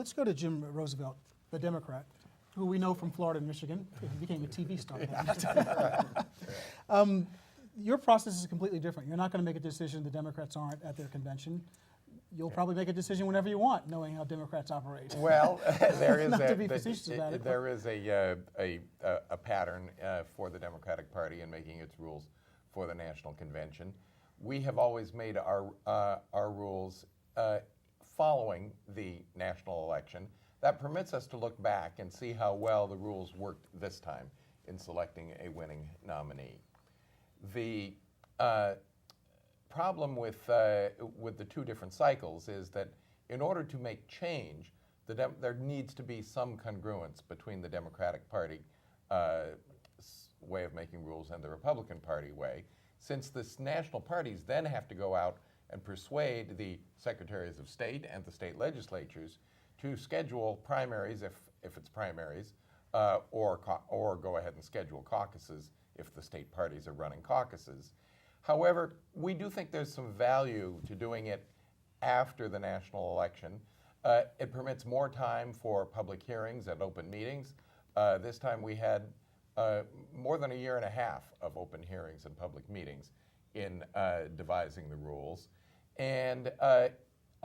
Let's go to Jim Roosevelt, the Democrat, who we know from Florida and Michigan. He became a TV star. Your process is completely different. You're not going to make a decision the Democrats aren't at their convention. You'll probably make a decision whenever you want, knowing how Democrats operate. Well, there is Not to be facetious about it. There is a pattern for the Democratic Party in making its rules for the National Convention. We have always made our rules following the national election. That permits us to look back and see how well the rules worked this time in selecting a winning nominee. The problem with the two different cycles is that in order to make change, there needs to be some congruence between the Democratic Party way of making rules and the Republican Party way, since the national parties then have to go out and persuade the secretaries of state and the state legislatures to schedule primaries if it's primaries, or go ahead and schedule caucuses if the state parties are running caucuses. However, we do think there's some value to doing it after the national election. It permits more time for public hearings and open meetings. This time we had more than a year and a half of open hearings and public meetings in devising the rules. And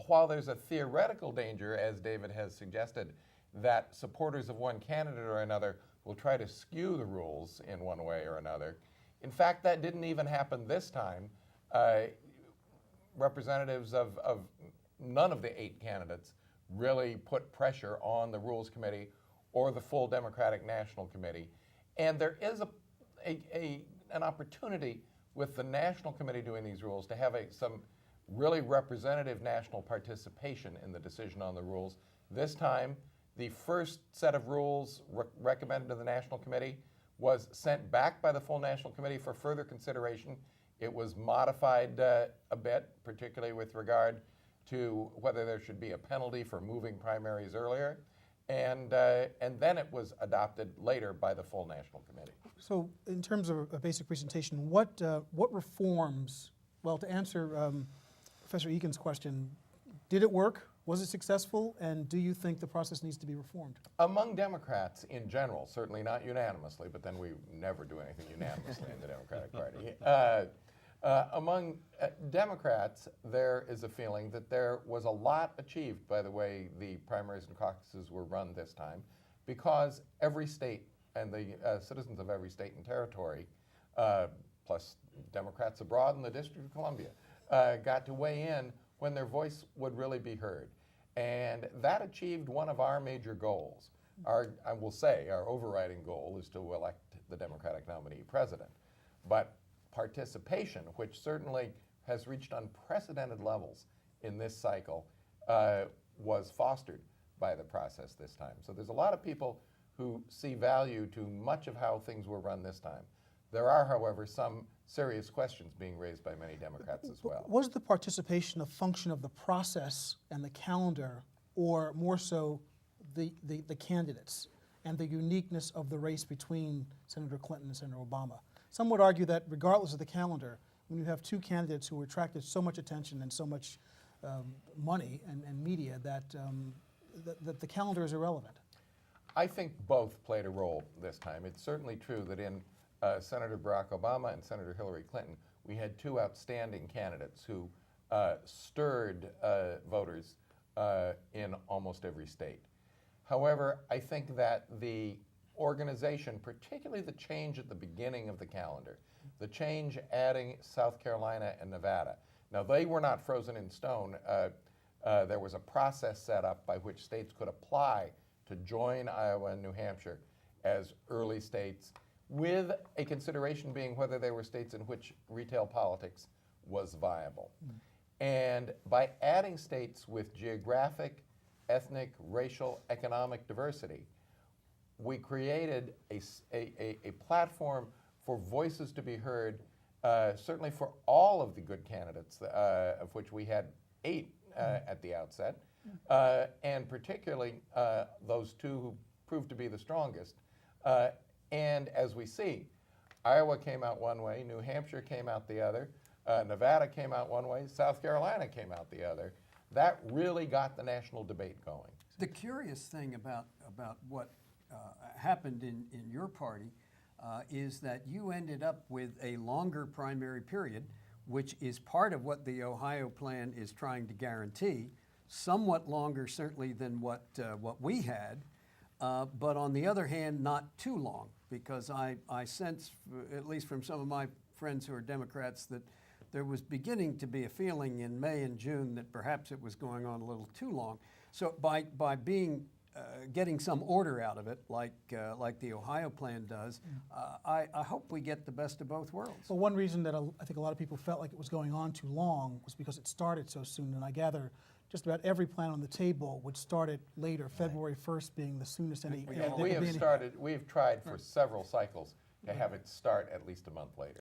while there's a theoretical danger, as David has suggested, that supporters of one candidate or another will try to skew the rules in one way or another, in fact, that didn't even happen this time. Representatives of none of the 8 candidates really put pressure on the Rules Committee or the full Democratic National Committee. And there is an opportunity with the National Committee doing these rules to have some really representative national participation in the decision on the rules. This time, the first set of rules recommended to the National Committee was sent back by the full National Committee for further consideration. It was modified a bit, particularly with regard to whether there should be a penalty for moving primaries earlier. And then it was adopted later by the full National Committee. So in terms of a basic presentation, what reforms, well, to answer Professor Egan's question, did it work? Was it successful? And do you think the process needs to be reformed? Among Democrats in general, certainly not unanimously, but then we never do anything unanimously in the Democratic Party. Among Democrats, there is a feeling that there was a lot achieved by the way the primaries and caucuses were run this time, because every state and the citizens of every state and territory, plus Democrats abroad in the District of Columbia, got to weigh in when their voice would really be heard. And that achieved one of our major goals. I will say our overriding goal is to elect the Democratic nominee president. But participation, which certainly has reached unprecedented levels in this cycle, was fostered by the process this time. So there's a lot of people who see value to much of how things were run this time. There are, however, some serious questions being raised by many Democrats as well. Was the participation a function of the process and the calendar, or more so the candidates and the uniqueness of the race between Senator Clinton and Senator Obama? Some would argue that regardless of the calendar, when you have 2 candidates who attracted so much attention and so much money and media, that the calendar is irrelevant. I think both played a role this time. It's certainly true that in Senator Barack Obama and Senator Hillary Clinton, we had 2 outstanding candidates who stirred voters in almost every state. However, I think that the organization, particularly the change at the beginning of the calendar, the change adding South Carolina and Nevada. Now, they were not frozen in stone. There was a process set up by which states could apply to join Iowa and New Hampshire as early states, with a consideration being whether they were states in which retail politics was viable. And by adding states with geographic, ethnic, racial, economic diversity, we created a platform for voices to be heard, certainly for all of the good candidates, of which we had 8 at the outset, and particularly those 2 who proved to be the strongest. And as we see, Iowa came out one way, New Hampshire came out the other, Nevada came out one way, South Carolina came out the other. That really got the national debate going. The curious thing about what happened in your party is that you ended up with a longer primary period, which is part of what the Ohio plan is trying to guarantee, somewhat longer certainly than what we had, but on the other hand, not too long, because I sense, at least from some of my friends who are Democrats, that there was beginning to be a feeling in May and June that perhaps it was going on a little too long. So by getting some order out of it, like the Ohio plan does, I hope we get the best of both worlds. Well, one reason that I think a lot of people felt like it was going on too long was because it started so soon, and I gather just about every plan on the table would start it later, February 1st being the soonest any. And we have tried for several cycles to have it start at least a month later.